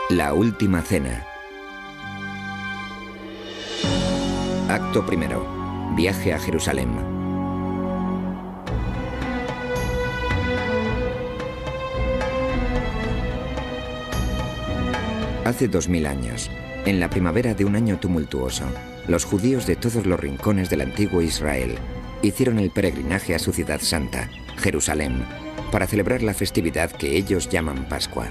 La última cena. Acto primero. Viaje a Jerusalén. Hace 2000 años, en la primavera de un año tumultuoso, los judíos de todos los rincones del antiguo Israel hicieron el peregrinaje a su ciudad santa, Jerusalén, para celebrar la festividad que ellos llaman Pascua.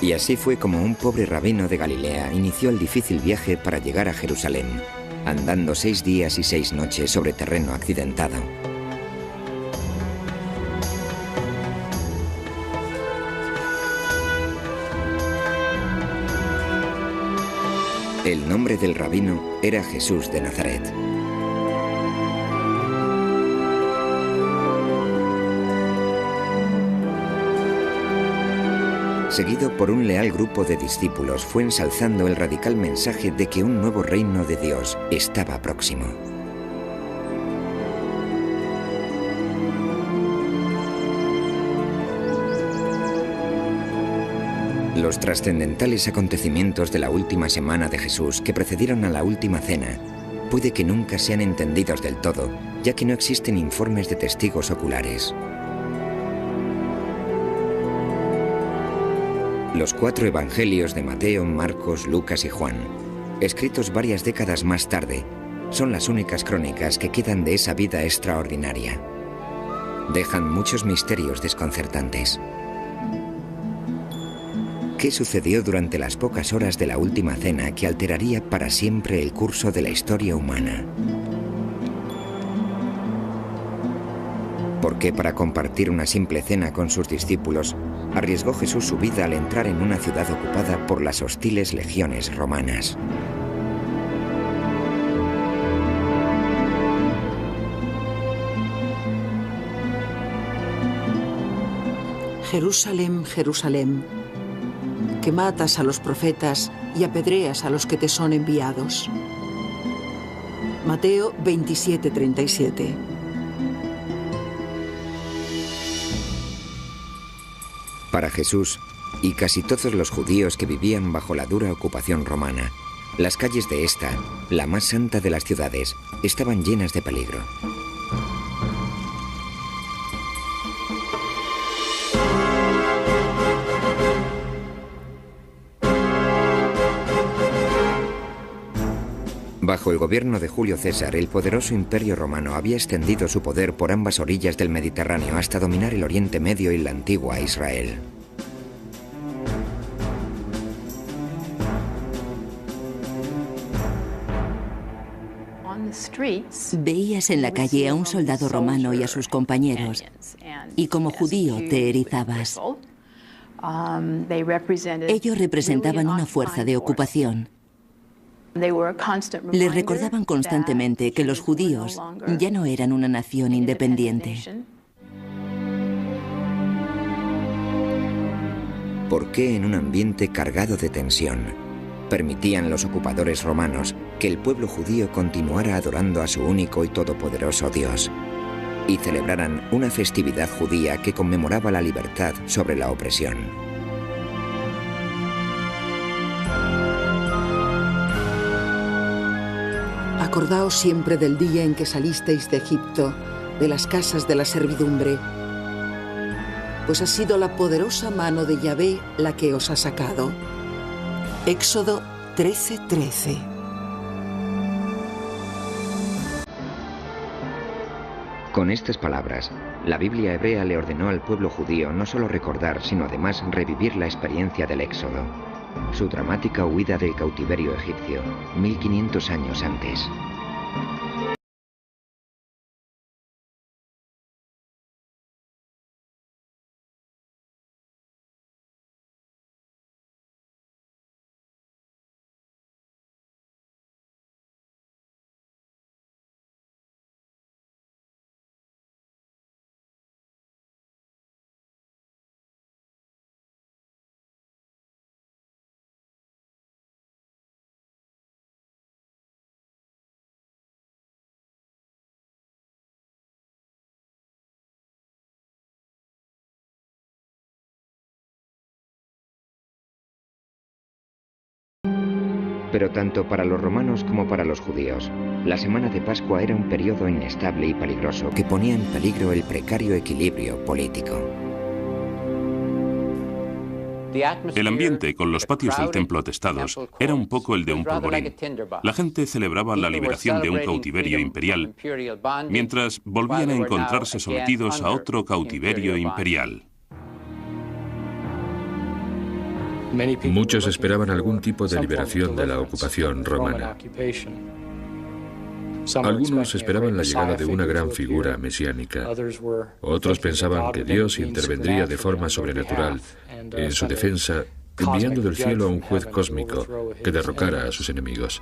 Y así fue como un pobre rabino de Galilea inició el difícil viaje para llegar a Jerusalén, andando 6 días y 6 noches sobre terreno accidentado. El nombre del rabino era Jesús de Nazaret. Seguido por un leal grupo de discípulos, fue ensalzando el radical mensaje de que un nuevo reino de Dios estaba próximo. Los trascendentales acontecimientos de la última semana de Jesús que precedieron a la última cena puede que nunca sean entendidos del todo, ya que no existen informes de testigos oculares. Los 4 evangelios de Mateo, Marcos, Lucas y Juan, escritos varias décadas más tarde, son las únicas crónicas que quedan de esa vida extraordinaria. Dejan muchos misterios desconcertantes. ¿Qué sucedió durante las pocas horas de la última cena que alteraría para siempre el curso de la historia humana? ¿Por qué para compartir una simple cena con sus discípulos arriesgó Jesús su vida al entrar en una ciudad ocupada por las hostiles legiones romanas? Jerusalén, Jerusalén, que matas a los profetas y apedreas a los que te son enviados. Mateo 27:37. Para Jesús, y casi todos los judíos que vivían bajo la dura ocupación romana, las calles de esta, la más santa de las ciudades, estaban llenas de peligro. Bajo el gobierno de Julio César, el poderoso imperio romano había extendido su poder por ambas orillas del Mediterráneo hasta dominar el Oriente Medio y la antigua Israel. Veías en la calle a un soldado romano y a sus compañeros, y como judío te erizabas. Ellos representaban una fuerza de ocupación. Les recordaban constantemente que los judíos ya no eran una nación independiente. ¿Por qué en un ambiente cargado de tensión permitían los ocupadores romanos que el pueblo judío continuara adorando a su único y todopoderoso Dios y celebraran una festividad judía que conmemoraba la libertad sobre la opresión? Acordaos siempre del día en que salisteis de Egipto, de las casas de la servidumbre, pues ha sido la poderosa mano de Yahvé la que os ha sacado. Éxodo 13:13. Con estas palabras, la Biblia hebrea le ordenó al pueblo judío no solo recordar, sino además revivir la experiencia del Éxodo, su dramática huida del cautiverio egipcio, 1500 años antes. Pero tanto para los romanos como para los judíos, la semana de Pascua era un periodo inestable y peligroso que ponía en peligro el precario equilibrio político. El ambiente con los patios del templo atestados era un poco el de un polvorín. La gente celebraba la liberación de un cautiverio imperial, mientras volvían a encontrarse sometidos a otro cautiverio imperial. Muchos esperaban algún tipo de liberación de la ocupación romana. Algunos esperaban la llegada de una gran figura mesiánica. Otros pensaban que Dios intervendría de forma sobrenatural en su defensa, enviando del cielo a un juez cósmico que derrocara a sus enemigos.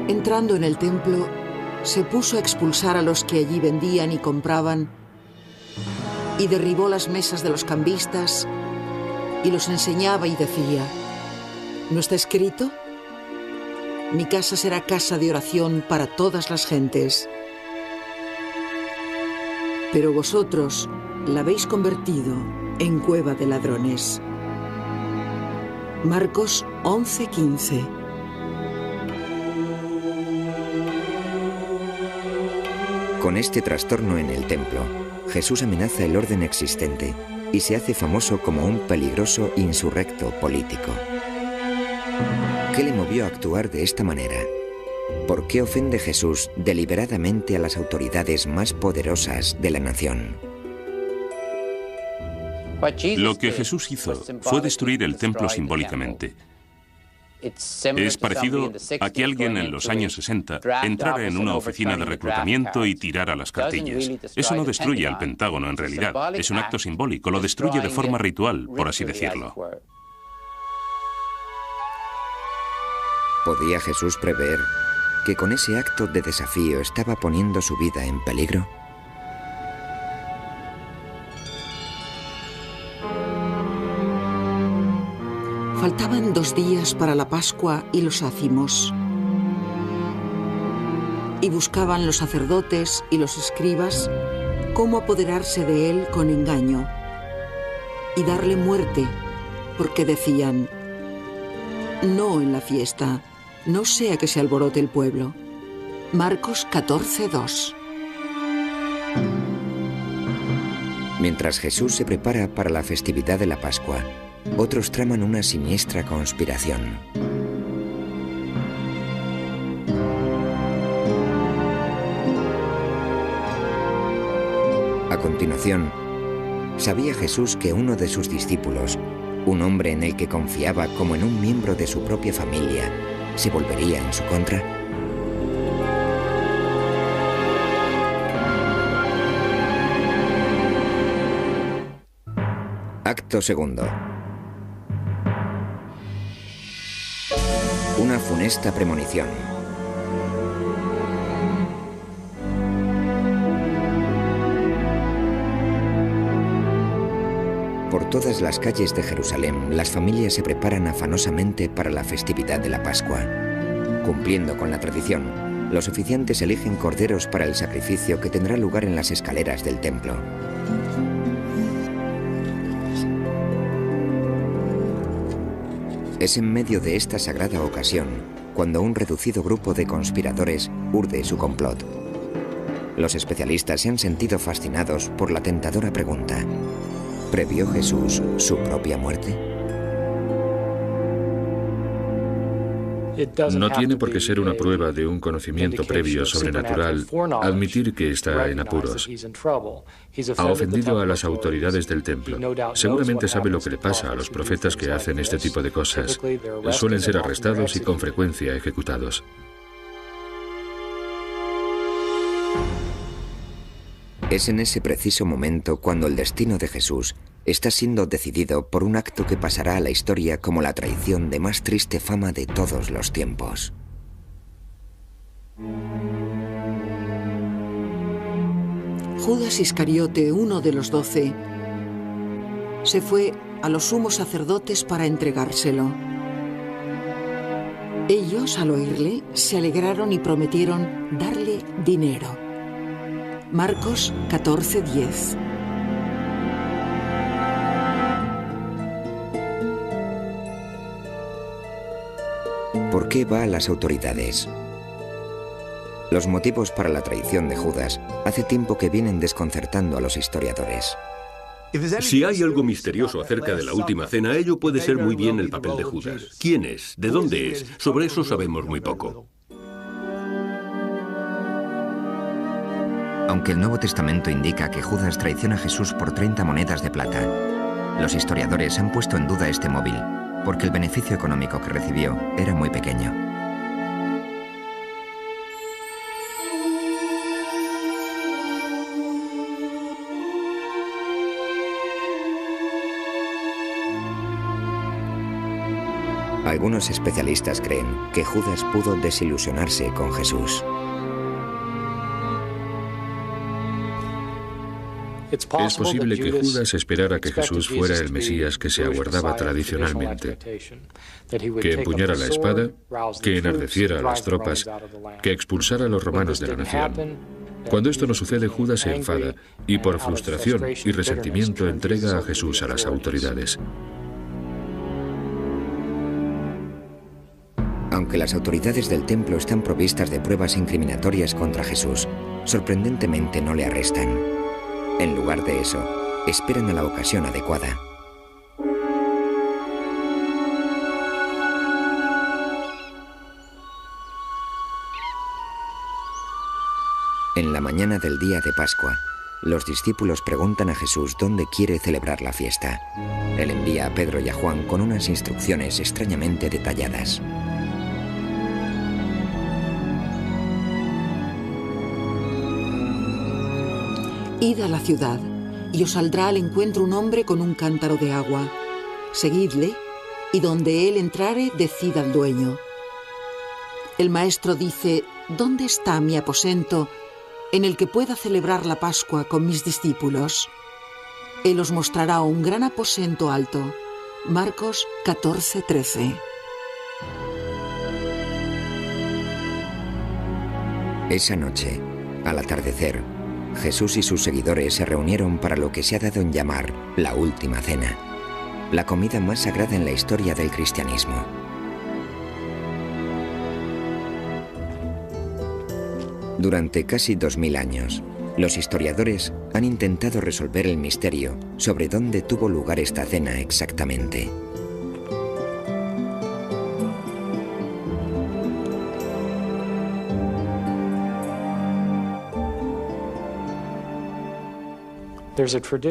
Entrando en el templo, se puso a expulsar a los que allí vendían y compraban, y derribó las mesas de los cambistas, y los enseñaba y decía: ¿no está escrito? Mi casa será casa de oración para todas las gentes. Pero vosotros la habéis convertido en cueva de ladrones. Marcos 11:15. Con este trastorno en el templo, Jesús amenaza el orden existente y se hace famoso como un peligroso insurrecto político. ¿Qué le movió a actuar de esta manera? ¿Por qué ofende Jesús deliberadamente a las autoridades más poderosas de la nación? Lo que Jesús hizo fue destruir el templo simbólicamente. Es parecido a que alguien en los años 60 entrara en una oficina de reclutamiento y tirara las cartillas. Eso no destruye al Pentágono en realidad, es un acto simbólico, lo destruye de forma ritual, por así decirlo. ¿Podía Jesús prever que con ese acto de desafío estaba poniendo su vida en peligro? Faltaban 2 días para la Pascua y los ácimos. Y buscaban los sacerdotes y los escribas cómo apoderarse de él con engaño y darle muerte, porque decían: no en la fiesta, no sea que se alborote el pueblo. Marcos 14:2. Mientras Jesús se prepara para la festividad de la Pascua, otros traman una siniestra conspiración. A continuación, ¿sabía Jesús que uno de sus discípulos, un hombre en el que confiaba como en un miembro de su propia familia, se volvería en su contra? Acto segundo. Una funesta premonición. Por todas las calles de Jerusalén, las familias se preparan afanosamente para la festividad de la Pascua. Cumpliendo con la tradición, los oficiantes eligen corderos para el sacrificio que tendrá lugar en las escaleras del templo. Es en medio de esta sagrada ocasión cuando un reducido grupo de conspiradores urde su complot. Los especialistas se han sentido fascinados por la tentadora pregunta: ¿previó Jesús su propia muerte? No tiene por qué ser una prueba de un conocimiento previo sobrenatural admitir que está en apuros. Ha ofendido a las autoridades del templo. Seguramente sabe lo que le pasa a los profetas que hacen este tipo de cosas. Suelen ser arrestados y con frecuencia ejecutados. Es en ese preciso momento cuando el destino de Jesús está siendo decidido por un acto que pasará a la historia como la traición de más triste fama de todos los tiempos. Judas Iscariote, uno de los 12, se fue a los sumos sacerdotes para entregárselo. Ellos, al oírle, se alegraron y prometieron darle dinero. Marcos 14:10. ¿Por qué va a las autoridades? Los motivos para la traición de Judas hace tiempo que vienen desconcertando a los historiadores. Si hay algo misterioso acerca de la última cena, ello puede ser muy bien el papel de Judas. ¿Quién es? ¿De dónde es? Sobre eso sabemos muy poco. Aunque el Nuevo Testamento indica que Judas traiciona a Jesús por 30 monedas de plata, los historiadores han puesto en duda este móvil, porque el beneficio económico que recibió era muy pequeño. Algunos especialistas creen que Judas pudo desilusionarse con Jesús. Es posible que Judas esperara que Jesús fuera el Mesías que se aguardaba tradicionalmente, que empuñara la espada, que enardeciera a las tropas, que expulsara a los romanos de la nación. Cuando esto no sucede, Judas se enfada y por frustración y resentimiento entrega a Jesús a las autoridades. Aunque las autoridades del templo están provistas de pruebas incriminatorias contra Jesús, sorprendentemente no le arrestan. En lugar de eso, esperan a la ocasión adecuada. En la mañana del día de Pascua, los discípulos preguntan a Jesús dónde quiere celebrar la fiesta. Él envía a Pedro y a Juan con unas instrucciones extrañamente detalladas. Id a la ciudad, y os saldrá al encuentro un hombre con un cántaro de agua. Seguidle, y donde él entrare, decid al dueño. El maestro dice: ¿dónde está mi aposento en el que pueda celebrar la Pascua con mis discípulos? Él os mostrará un gran aposento alto. Marcos 14:13. Esa noche, al atardecer, Jesús y sus seguidores se reunieron para lo que se ha dado en llamar la Última Cena, la comida más sagrada en la historia del cristianismo. Durante casi 2000 años, los historiadores han intentado resolver el misterio sobre dónde tuvo lugar esta cena exactamente.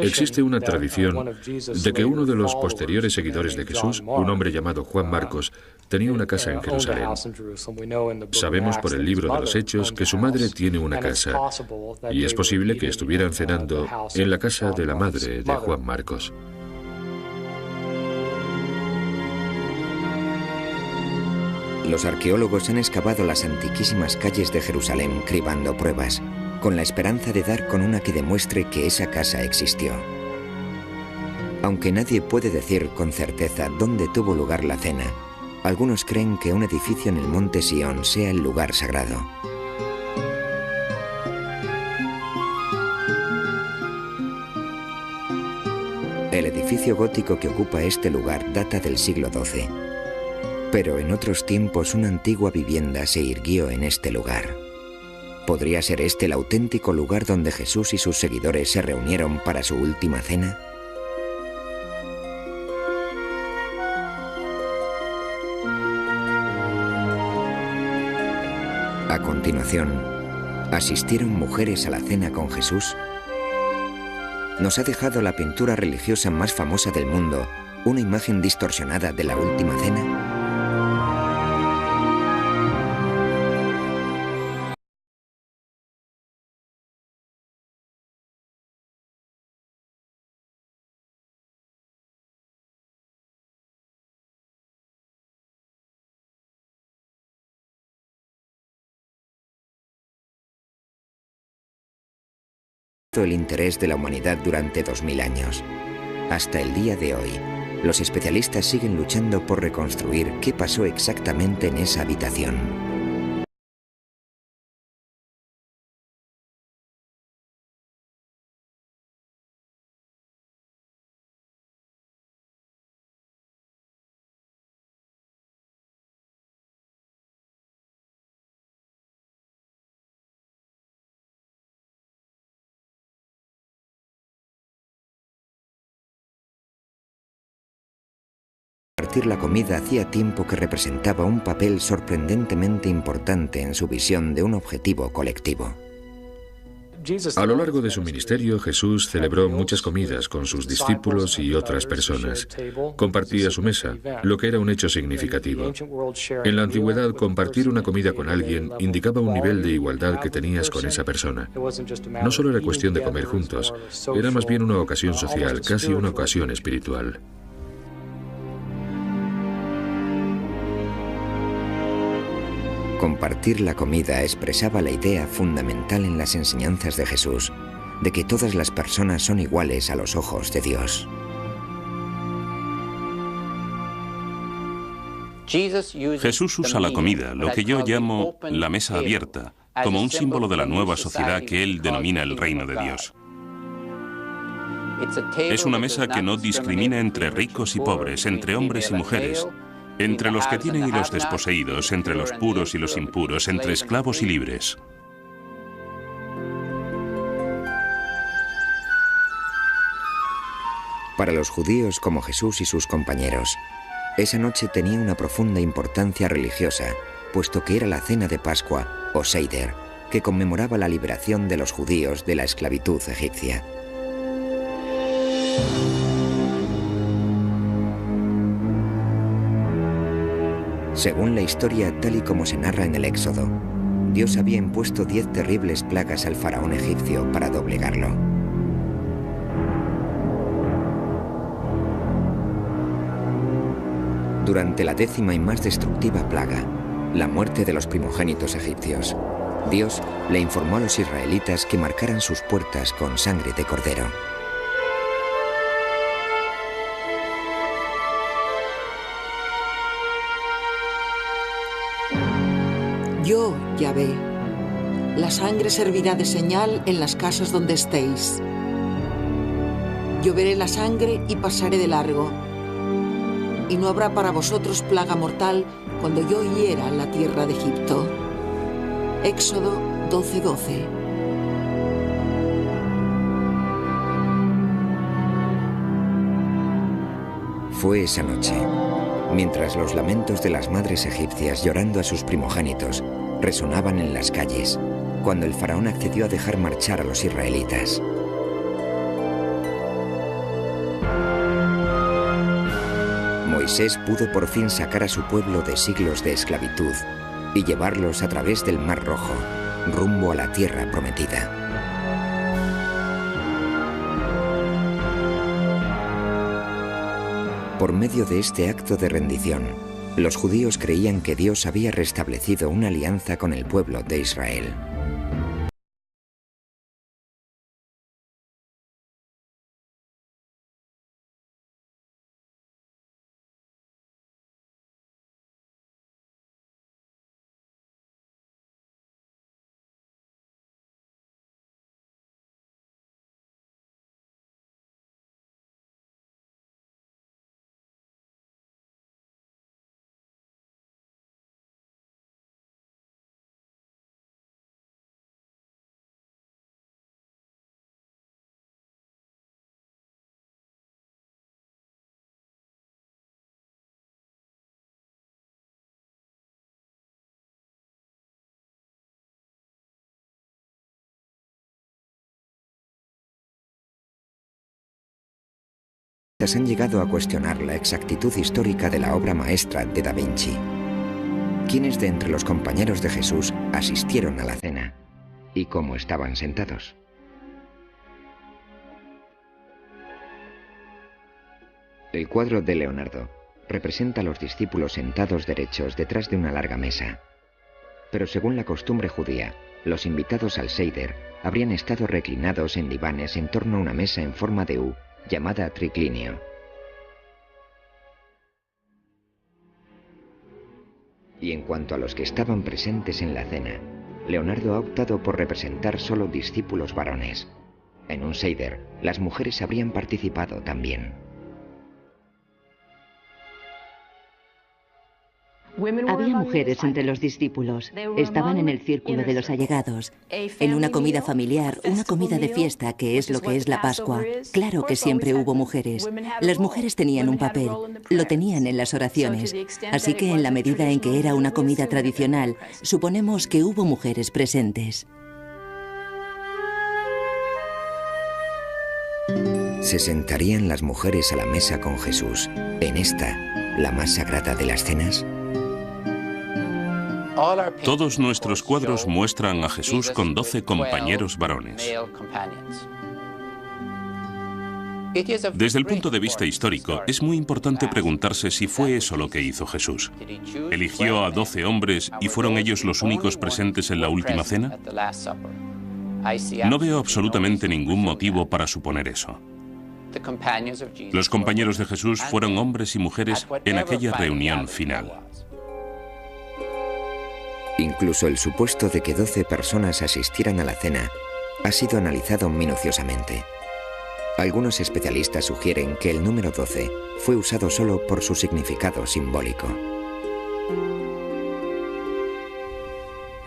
Existe una tradición de que uno de los posteriores seguidores de Jesús, un hombre llamado Juan Marcos, tenía una casa en Jerusalén. Sabemos por el libro de los Hechos que su madre tiene una casa, y es posible que estuvieran cenando en la casa de la madre de Juan Marcos. Los arqueólogos han excavado las antiquísimas calles de Jerusalén cribando pruebas, con la esperanza de dar con una que demuestre que esa casa existió. Aunque nadie puede decir con certeza dónde tuvo lugar la cena, algunos creen que un edificio en el monte Sión sea el lugar sagrado. El edificio gótico que ocupa este lugar data del siglo XII, pero en otros tiempos una antigua vivienda se irguió en este lugar. ¿Podría ser este el auténtico lugar donde Jesús y sus seguidores se reunieron para su última cena? A continuación, ¿asistieron mujeres a la cena con Jesús? Nos ha dejado la pintura religiosa más famosa del mundo una imagen distorsionada de la última cena. el interés de la humanidad durante 2000 años. Hasta el día de hoy, los especialistas siguen luchando por reconstruir qué pasó exactamente en esa habitación. Compartir la comida hacía tiempo que representaba un papel sorprendentemente importante en su visión de un objetivo colectivo. A lo largo de su ministerio, Jesús celebró muchas comidas con sus discípulos y otras personas. Compartía su mesa, lo que era un hecho significativo. En la antigüedad, compartir una comida con alguien indicaba un nivel de igualdad que tenías con esa persona. No solo era cuestión de comer juntos, era más bien una ocasión social, casi una ocasión espiritual. Compartir la comida expresaba la idea fundamental en las enseñanzas de Jesús, de que todas las personas son iguales a los ojos de Dios. Jesús usa la comida, lo que yo llamo la mesa abierta, como un símbolo de la nueva sociedad que él denomina el reino de Dios. Es una mesa que no discrimina entre ricos y pobres, entre hombres y mujeres, entre los que tienen y los desposeídos, entre los puros y los impuros, entre esclavos y libres. Para los judíos como Jesús y sus compañeros, esa noche tenía una profunda importancia religiosa, puesto que era la cena de Pascua, o Seider, que conmemoraba la liberación de los judíos de la esclavitud egipcia. Según la historia tal y como se narra en el Éxodo, Dios había impuesto 10 terribles plagas al faraón egipcio para doblegarlo. Durante la 10ª y más destructiva plaga, la muerte de los primogénitos egipcios, Dios le informó a los israelitas que marcaran sus puertas con sangre de cordero. Yo, Yahvé, la sangre servirá de señal en las casas donde estéis. Yo veré la sangre y pasaré de largo, y no habrá para vosotros plaga mortal cuando yo hiera la tierra de Egipto. Éxodo 12:12. Fue esa noche, mientras los lamentos de las madres egipcias llorando a sus primogénitos resonaban en las calles, cuando el faraón accedió a dejar marchar a los israelitas. Moisés pudo por fin sacar a su pueblo de siglos de esclavitud y llevarlos a través del Mar Rojo, rumbo a la tierra prometida. Por medio de este acto de rendición, los judíos creían que Dios había restablecido una alianza con el pueblo de Israel. Han llegado a cuestionar la exactitud histórica de la obra maestra de Da Vinci. ¿Quiénes de entre los compañeros de Jesús asistieron a la cena? ¿Y cómo estaban sentados? El cuadro de Leonardo representa a los discípulos sentados derechos detrás de una larga mesa. Pero según la costumbre judía, los invitados al Seder habrían estado reclinados en divanes en torno a una mesa en forma de U, llamada triclinio. Y en cuanto a los que estaban presentes en la cena, Leonardo ha optado por representar solo discípulos varones. En un Seder, las mujeres habrían participado también. Había mujeres entre los discípulos. Estaban en el círculo de los allegados. En una comida familiar, una comida de fiesta, que es lo que es la Pascua. Claro que siempre hubo mujeres. Las mujeres tenían un papel. Lo tenían en las oraciones. Así que en la medida en que era una comida tradicional, suponemos que hubo mujeres presentes. ¿Se sentarían las mujeres a la mesa con Jesús en esta, la más sagrada de las cenas? Todos nuestros cuadros muestran a Jesús con 12 compañeros varones. Desde el punto de vista histórico, es muy importante preguntarse si fue eso lo que hizo Jesús. ¿Eligió a 12 hombres y fueron ellos los únicos presentes en la última cena? No veo absolutamente ningún motivo para suponer eso. Los compañeros de Jesús fueron hombres y mujeres en aquella reunión final. Incluso el supuesto de que 12 personas asistieran a la cena ha sido analizado minuciosamente. Algunos especialistas sugieren que el número 12 fue usado solo por su significado simbólico.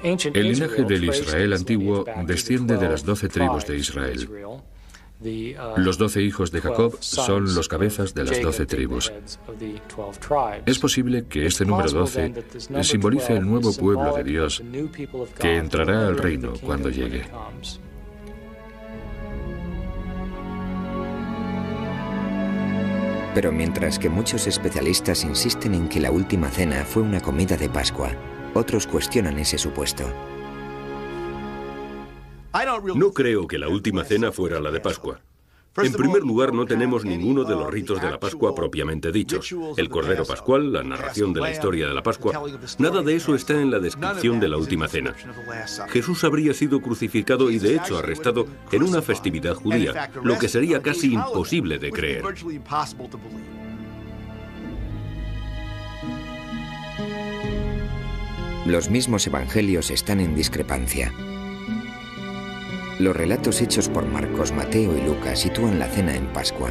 El linaje del Israel antiguo desciende de las 12 tribus de Israel. Los 12 hijos de Jacob son los cabezas de las 12 tribus. Es posible que este número 12 simbolice el nuevo pueblo de Dios que entrará al reino cuando llegue. Pero mientras que muchos especialistas insisten en que la última cena fue una comida de Pascua, otros cuestionan ese supuesto. No creo que la última cena fuera la de Pascua. En primer lugar, no tenemos ninguno de los ritos de la Pascua propiamente dichos. El Cordero Pascual, la narración de la historia de la Pascua, nada de eso está en la descripción de la última cena. Jesús habría sido crucificado y de hecho arrestado en una festividad judía, lo que sería casi imposible de creer. Los mismos evangelios están en discrepancia. Los relatos hechos por Marcos, Mateo y Lucas sitúan la cena en Pascua.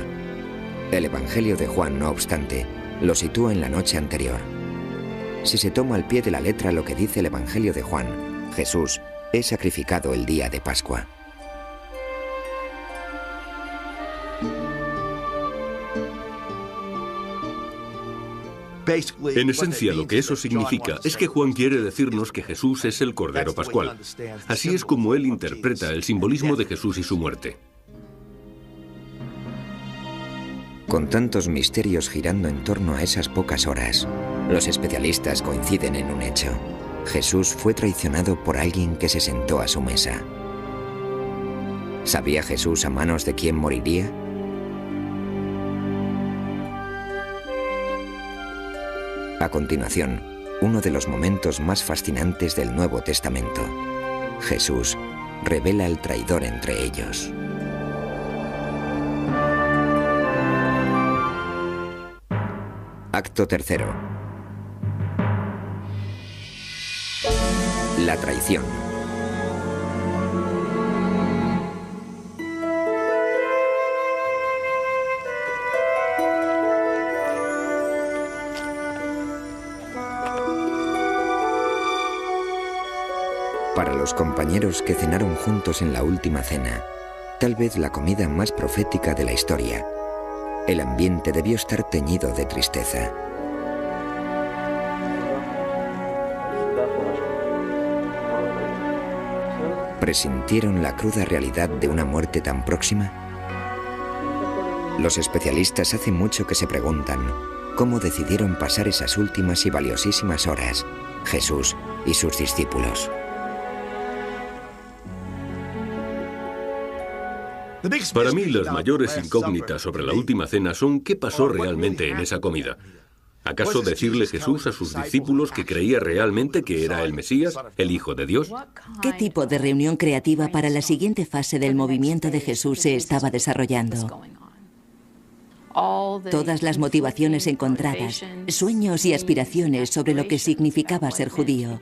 El Evangelio de Juan, no obstante, lo sitúa en la noche anterior. Si se toma al pie de la letra lo que dice el Evangelio de Juan, Jesús es sacrificado el día de Pascua. En esencia, lo que eso significa es que Juan quiere decirnos que Jesús es el Cordero Pascual. Así es como él interpreta el simbolismo de Jesús y su muerte. Con tantos misterios girando en torno a esas pocas horas, los especialistas coinciden en un hecho. Jesús fue traicionado por alguien que se sentó a su mesa. ¿Sabía Jesús a manos de quién moriría? A continuación, uno de los momentos más fascinantes del Nuevo Testamento. Jesús revela al traidor entre ellos. Acto tercero. La traición. Para los compañeros que cenaron juntos en la última cena, tal vez la comida más profética de la historia, el ambiente debió estar teñido de tristeza. ¿Presintieron la cruda realidad de una muerte tan próxima? Los especialistas hace mucho que se preguntan cómo decidieron pasar esas últimas y valiosísimas horas, Jesús y sus discípulos. Para mí, las mayores incógnitas sobre la última cena son qué pasó realmente en esa comida. ¿Acaso decirle Jesús a sus discípulos que creía realmente que era el Mesías, el Hijo de Dios? ¿Qué tipo de reunión creativa para la siguiente fase del movimiento de Jesús se estaba desarrollando? Todas las motivaciones encontradas, sueños y aspiraciones sobre lo que significaba ser judío.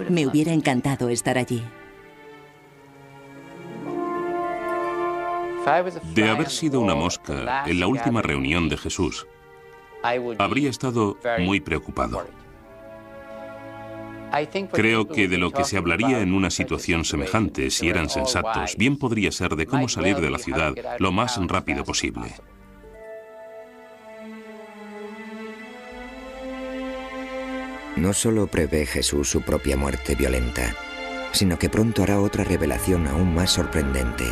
Me hubiera encantado estar allí. De haber sido una mosca en la última reunión de Jesús, habría estado muy preocupado. Creo que de lo que se hablaría en una situación semejante, si eran sensatos, bien podría ser de cómo salir de la ciudad lo más rápido posible. No solo prevé Jesús su propia muerte violenta, sino que pronto hará otra revelación aún más sorprendente.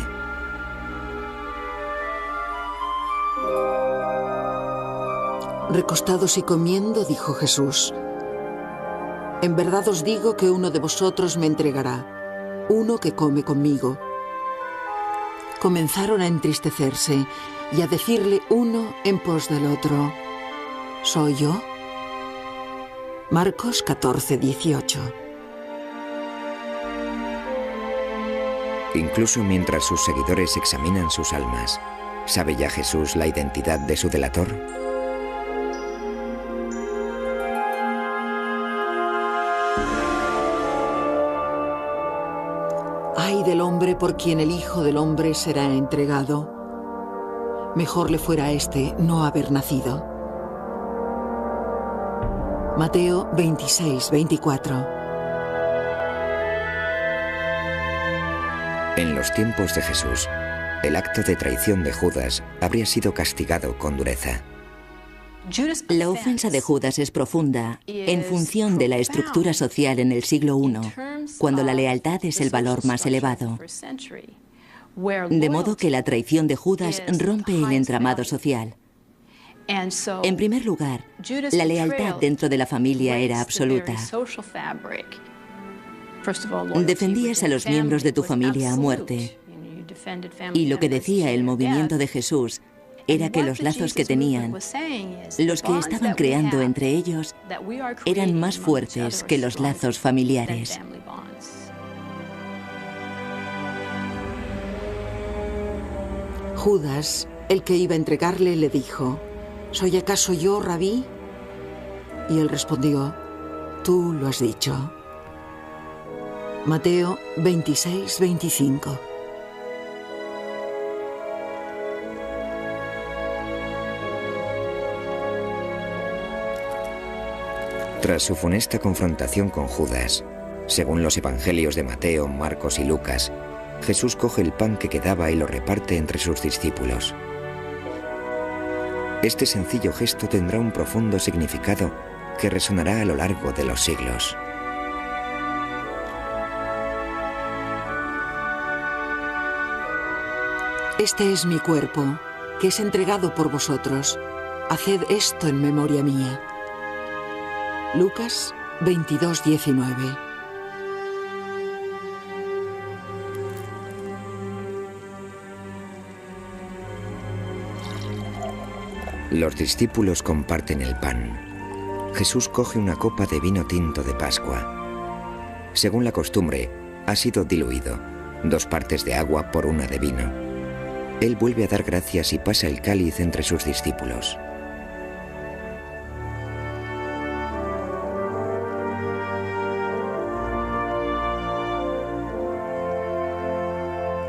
Recostados y comiendo, dijo Jesús: en verdad os digo que uno de vosotros me entregará, uno que come conmigo. Comenzaron a entristecerse y a decirle uno en pos del otro: ¿soy yo? Marcos 14, 18. Incluso mientras sus seguidores examinan sus almas, ¿sabe ya Jesús la identidad de su delator? Ay del hombre por quien el Hijo del Hombre será entregado. Mejor le fuera a este no haber nacido. Mateo 26, 24. En los tiempos de Jesús, el acto de traición de Judas habría sido castigado con dureza. La ofensa de Judas es profunda en función de la estructura social en el siglo I, cuando la lealtad es el valor más elevado. De modo que la traición de Judas rompe el entramado social. En primer lugar, la lealtad dentro de la familia era absoluta. Defendías a los miembros de tu familia a muerte. Y lo que decía el movimiento de Jesús era que los lazos que tenían, los que estaban creando entre ellos, eran más fuertes que los lazos familiares. Judas, el que iba a entregarle, le dijo: ¿soy acaso yo, Rabí? Y él respondió: tú lo has dicho. Mateo 26, 25. Tras su funesta confrontación con Judas, según los evangelios de Mateo, Marcos y Lucas, Jesús coge el pan que quedaba y lo reparte entre sus discípulos. Este sencillo gesto tendrá un profundo significado que resonará a lo largo de los siglos. Este es mi cuerpo, que es entregado por vosotros. Haced esto en memoria mía. Lucas 22, 19. Los discípulos comparten el pan. Jesús coge una copa de vino tinto de Pascua. Según la costumbre, ha sido diluido, 2 partes de agua por 1 de vino. Él vuelve a dar gracias y pasa el cáliz entre sus discípulos.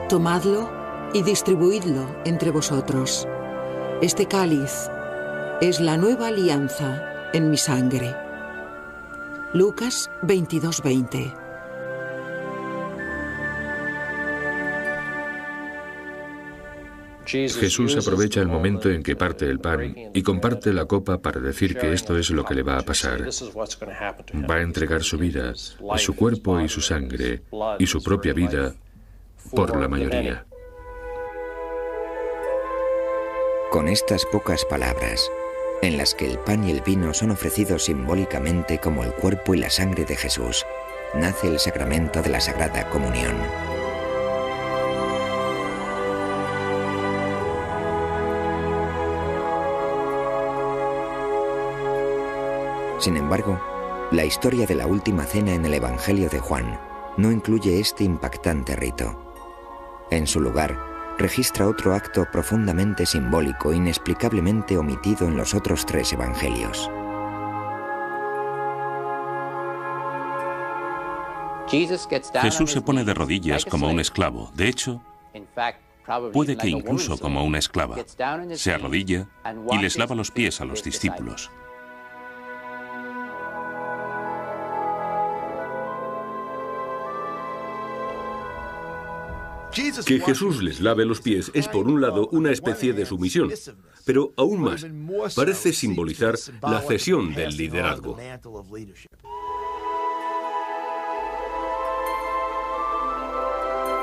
Tomadlo y distribuidlo entre vosotros. Este cáliz es la nueva alianza en mi sangre. Lucas 22, 20. Jesús aprovecha el momento en que parte el pan y comparte la copa para decir que esto es lo que le va a pasar. Va a entregar su vida, su cuerpo y su sangre, y su propia vida por la mayoría. Con estas pocas palabras, en las que el pan y el vino son ofrecidos simbólicamente como el cuerpo y la sangre de Jesús, nace el sacramento de la Sagrada Comunión. Sin embargo, la historia de la última cena en el Evangelio de Juan no incluye este impactante rito. En su lugar, registra otro acto profundamente simbólico, inexplicablemente omitido en los otros 3 evangelios. Jesús se pone de rodillas como un esclavo. De hecho, puede que incluso como una esclava. Se arrodilla y les lava los pies a los discípulos. Que Jesús les lave los pies es, por un lado, una especie de sumisión, pero aún más, parece simbolizar la cesión del liderazgo.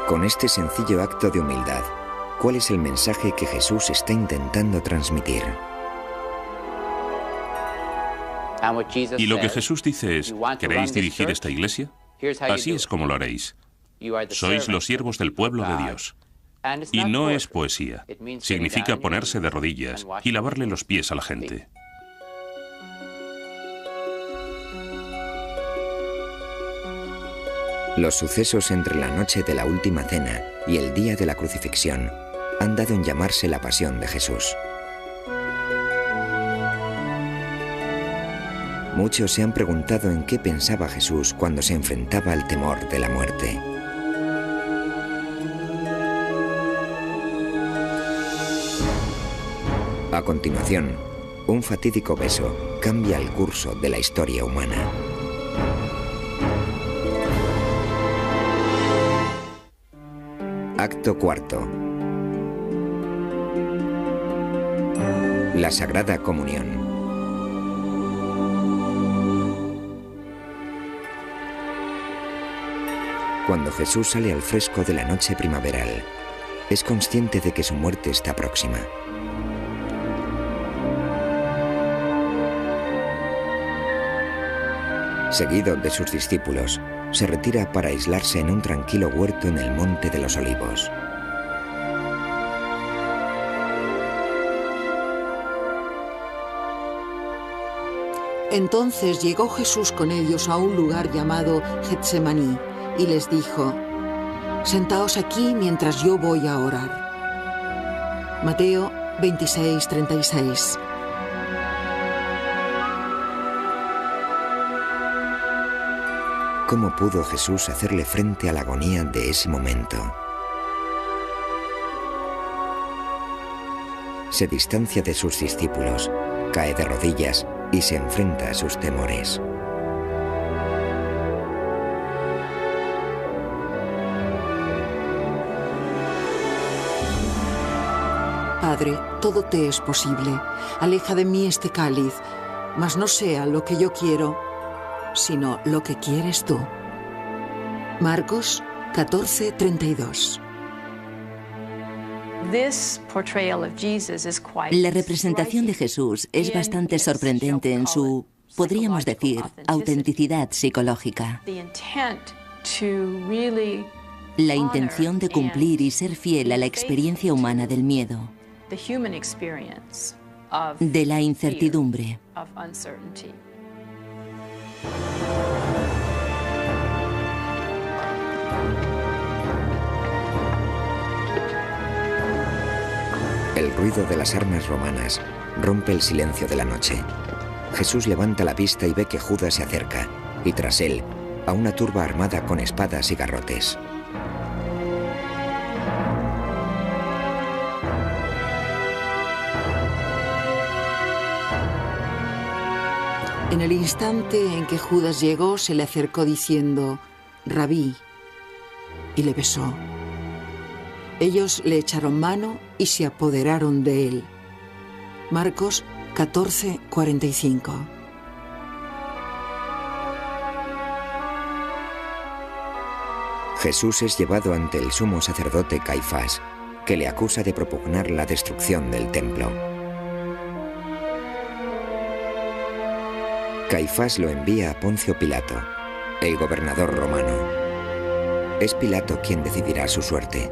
Con este sencillo acto de humildad, ¿cuál es el mensaje que Jesús está intentando transmitir? Y lo que Jesús dice es, ¿queréis dirigir esta iglesia? Así es como lo haréis. Sois los siervos del pueblo de Dios. Y no es poesía. Significa ponerse de rodillas y lavarle los pies a la gente. Los sucesos entre la noche de la última cena y el día de la crucifixión han dado en llamarse la pasión de Jesús. Muchos se han preguntado en qué pensaba Jesús cuando se enfrentaba al temor de la muerte. A continuación, un fatídico beso cambia el curso de la historia humana. Acto cuarto. La Sagrada Comunión. Cuando Jesús sale al fresco de la noche primaveral, es consciente de que su muerte está próxima. Seguido de sus discípulos, se retira para aislarse en un tranquilo huerto en el Monte de los Olivos. Entonces llegó Jesús con ellos a un lugar llamado Getsemaní y les dijo: «Sentaos aquí mientras yo voy a orar». Mateo 26:36. ¿Cómo pudo Jesús hacerle frente a la agonía de ese momento? Se distancia de sus discípulos, cae de rodillas y se enfrenta a sus temores. Padre, todo te es posible. Aleja de mí este cáliz, mas no sea lo que yo quiero, sino lo que quieres tú. Marcos 14:32. La representación de Jesús es bastante sorprendente en su, podríamos decir, autenticidad psicológica. La intención de cumplir y ser fiel a la experiencia humana del miedo, de la incertidumbre. El ruido de las armas romanas rompe el silencio de la noche. Jesús levanta la vista y ve que Judas se acerca, y tras él, a una turba armada con espadas y garrotes. En el instante en que Judas llegó, se le acercó diciendo: «Rabí», y le besó. Ellos le echaron mano y se apoderaron de él. Marcos 14:45. Jesús es llevado ante el sumo sacerdote Caifás, que le acusa de propugnar la destrucción del templo. Caifás lo envía a Poncio Pilato, el gobernador romano. Es Pilato quien decidirá su suerte.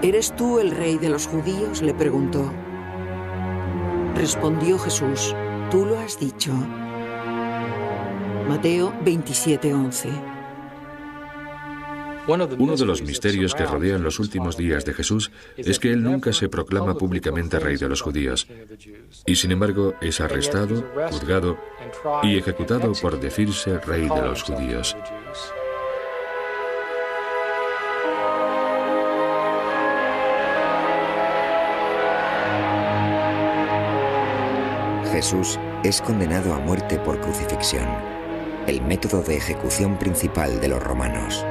¿Eres tú el rey de los judíos?, le preguntó. Respondió Jesús: tú lo has dicho. Mateo 27:11. Uno de los misterios que rodean los últimos días de Jesús es que él nunca se proclama públicamente rey de los judíos, y sin embargo es arrestado, juzgado y ejecutado por decirse rey de los judíos. Jesús es condenado a muerte por crucifixión, el método de ejecución principal de los romanos.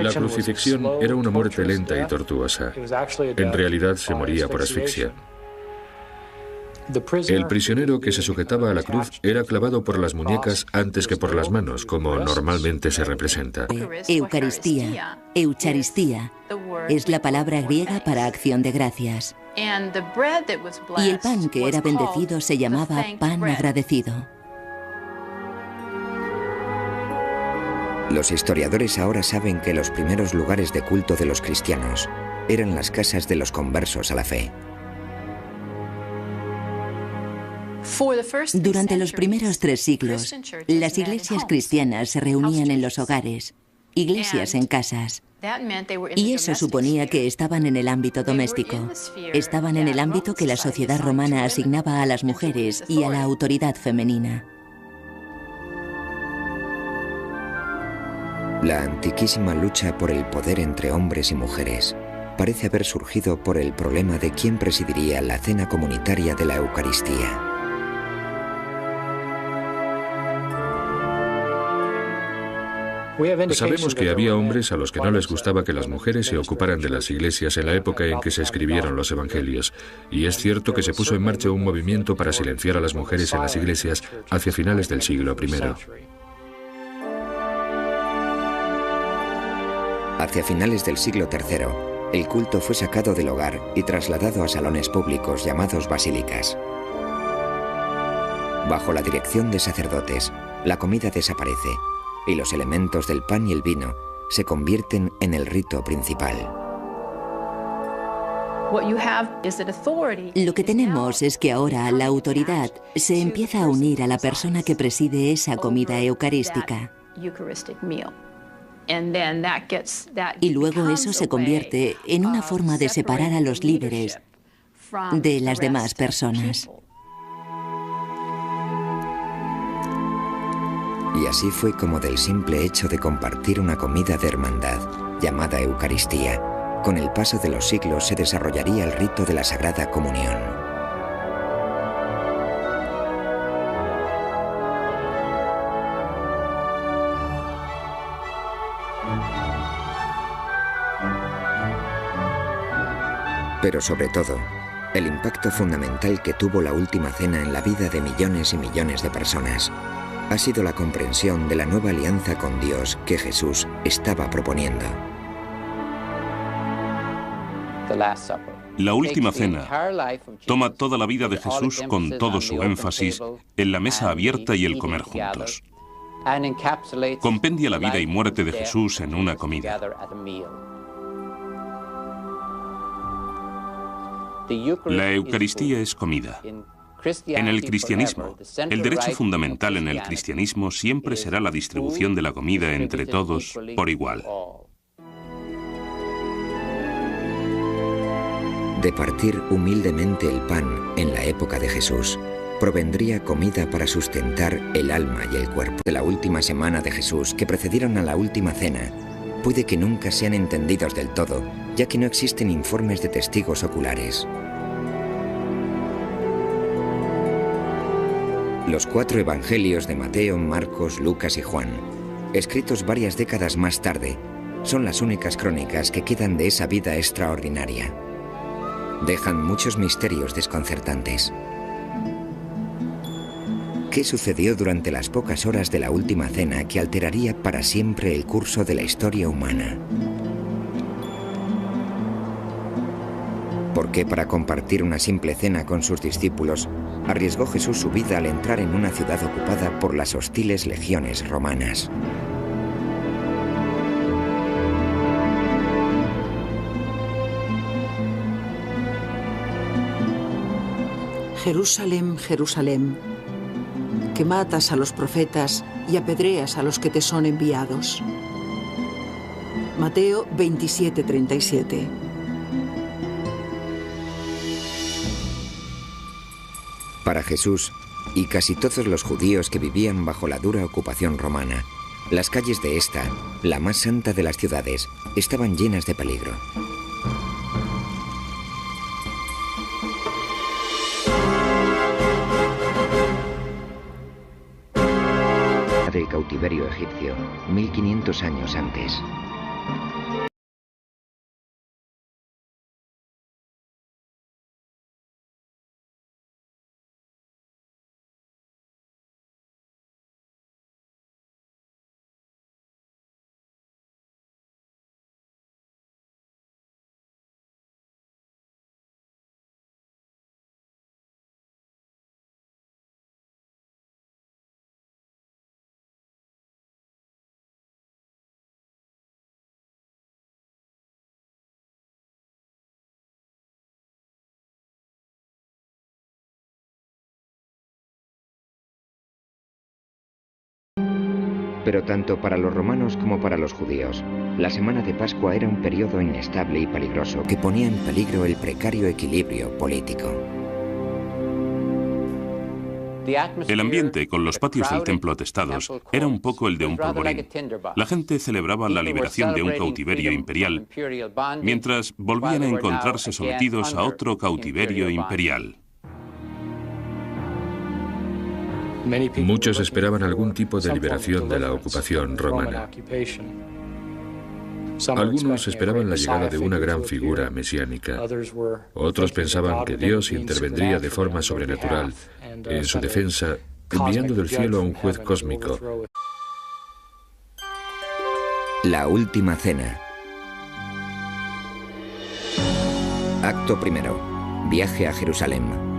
La crucifixión era una muerte lenta y tortuosa. En realidad se moría por asfixia. El prisionero que se sujetaba a la cruz era clavado por las muñecas antes que por las manos, como normalmente se representa. Eucaristía, eucharistía, es la palabra griega para acción de gracias. Y el pan que era bendecido se llamaba pan agradecido. Los historiadores ahora saben que los primeros lugares de culto de los cristianos eran las casas de los conversos a la fe. Durante los primeros 3 siglos, las iglesias cristianas se reunían en los hogares, iglesias en casas. Y eso suponía que estaban en el ámbito doméstico. Estaban en el ámbito que la sociedad romana asignaba a las mujeres y a la autoridad femenina. La antiquísima lucha por el poder entre hombres y mujeres parece haber surgido por el problema de quién presidiría la cena comunitaria de la Eucaristía. Sabemos que había hombres a los que no les gustaba que las mujeres se ocuparan de las iglesias en la época en que se escribieron los evangelios, y es cierto que se puso en marcha un movimiento para silenciar a las mujeres en las iglesias hacia finales del siglo I. Hacia finales del siglo III, el culto fue sacado del hogar y trasladado a salones públicos llamados basílicas. Bajo la dirección de sacerdotes, la comida desaparece y los elementos del pan y el vino se convierten en el rito principal. Lo que tenemos es que ahora la autoridad se empieza a unir a la persona que preside esa comida eucarística. Y luego eso se convierte en una forma de separar a los líderes de las demás personas. Y así fue como del simple hecho de compartir una comida de hermandad, llamada Eucaristía, con el paso de los siglos se desarrollaría el rito de la Sagrada Comunión. Pero sobre todo, el impacto fundamental que tuvo la última cena en la vida de millones y millones de personas ha sido la comprensión de la nueva alianza con Dios que Jesús estaba proponiendo. La última cena toma toda la vida de Jesús con todo su énfasis en la mesa abierta y el comer juntos. Compendia la vida y muerte de Jesús en una comida. La Eucaristía es comida. En el cristianismo, el derecho fundamental en el cristianismo siempre será la distribución de la comida entre todos por igual. De partir humildemente el pan en la época de Jesús, provendría comida para sustentar el alma y el cuerpo. De la última semana de Jesús que precedieron a la última cena, puede que nunca sean entendidos del todo, ya que no existen informes de testigos oculares. Los 4 evangelios de Mateo, Marcos, Lucas y Juan, escritos varias décadas más tarde, son las únicas crónicas que quedan de esa vida extraordinaria. Dejan muchos misterios desconcertantes. ¿Qué sucedió durante las pocas horas de la última cena que alteraría para siempre el curso de la historia humana? Porque para compartir una simple cena con sus discípulos, arriesgó Jesús su vida al entrar en una ciudad ocupada por las hostiles legiones romanas. Jerusalén, Jerusalén, que matas a los profetas y apedreas a los que te son enviados. Mateo 27:37. Para Jesús, y casi todos los judíos que vivían bajo la dura ocupación romana, las calles de esta, la más santa de las ciudades, estaban llenas de peligro. Del cautiverio egipcio, 1500 años antes. Pero tanto para los romanos como para los judíos, la semana de Pascua era un periodo inestable y peligroso que ponía en peligro el precario equilibrio político. El ambiente, con los patios del templo atestados, era un poco el de un polvorín. La gente celebraba la liberación de un cautiverio imperial, mientras volvían a encontrarse sometidos a otro cautiverio imperial. Muchos esperaban algún tipo de liberación de la ocupación romana. Algunos esperaban la llegada de una gran figura mesiánica. Otros pensaban que Dios intervendría de forma sobrenatural en su defensa, enviando del cielo a un juez cósmico. La última cena. Acto primero. Viaje a Jerusalén.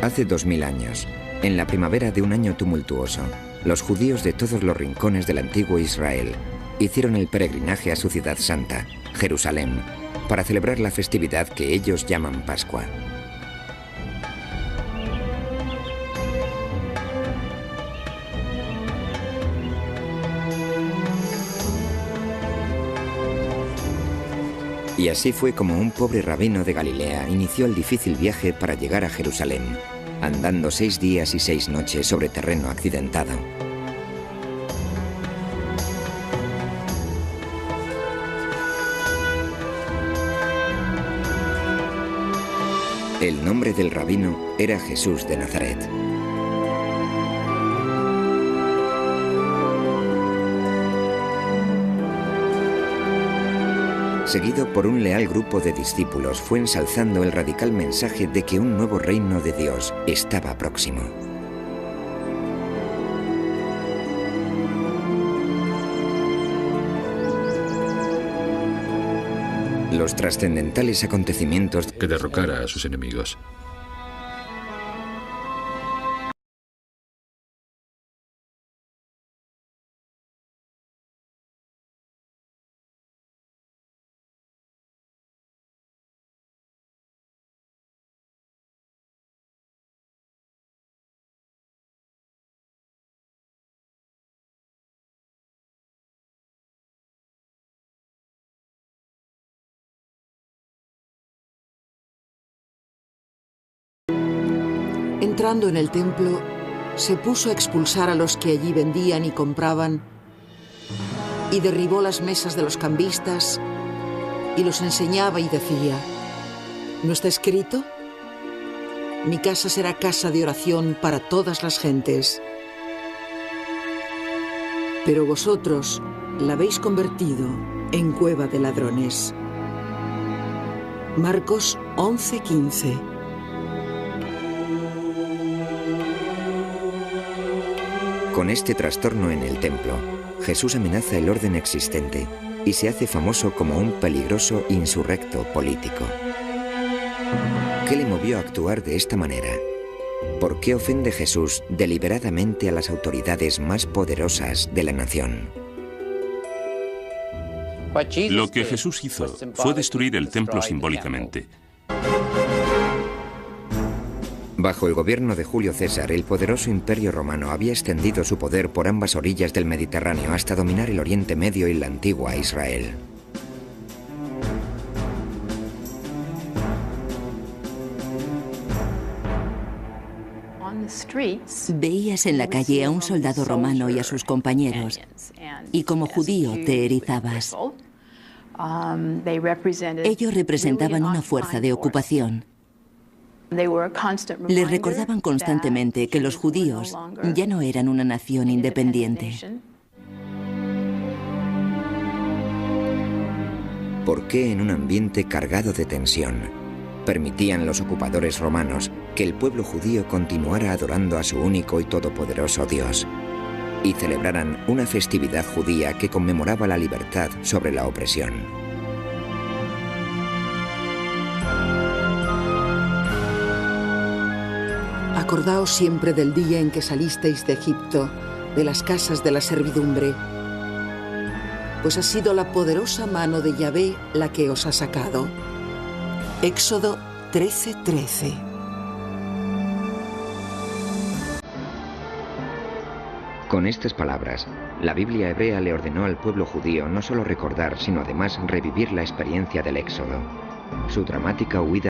Hace 2000 años, en la primavera de un año tumultuoso, los judíos de todos los rincones del antiguo Israel hicieron el peregrinaje a su ciudad santa, Jerusalén, para celebrar la festividad que ellos llaman Pascua. Y así fue como un pobre rabino de Galilea inició el difícil viaje para llegar a Jerusalén, andando 6 días y 6 noches sobre terreno accidentado. El nombre del rabino era Jesús de Nazaret. Seguido por un leal grupo de discípulos, fue ensalzando el radical mensaje de que un nuevo reino de Dios estaba próximo. Los trascendentales acontecimientos que derrocara a sus enemigos. Entrando en el templo, se puso a expulsar a los que allí vendían y compraban, y derribó las mesas de los cambistas, y los enseñaba y decía: ¿no está escrito? Mi casa será casa de oración para todas las gentes. Pero vosotros la habéis convertido en cueva de ladrones. Marcos 11:15. Con este trastorno en el templo, Jesús amenaza el orden existente y se hace famoso como un peligroso insurrecto político. ¿Qué le movió a actuar de esta manera? ¿Por qué ofende Jesús deliberadamente a las autoridades más poderosas de la nación? Lo que Jesús hizo fue destruir el templo simbólicamente. Bajo el gobierno de Julio César, el poderoso imperio romano había extendido su poder por ambas orillas del Mediterráneo hasta dominar el Oriente Medio y la antigua Israel. Veías en la calle a un soldado romano y a sus compañeros, y como judío te erizabas. Ellos representaban una fuerza de ocupación. Les recordaban constantemente que los judíos ya no eran una nación independiente. ¿Por qué en un ambiente cargado de tensión permitían los ocupadores romanos que el pueblo judío continuara adorando a su único y todopoderoso Dios y celebraran una festividad judía que conmemoraba la libertad sobre la opresión? Acordaos siempre del día en que salisteis de Egipto, de las casas de la servidumbre, pues ha sido la poderosa mano de Yahvé la que os ha sacado. Éxodo 13:13. Con estas palabras, la Biblia hebrea le ordenó al pueblo judío no solo recordar, sino además revivir la experiencia del Éxodo, su dramática huida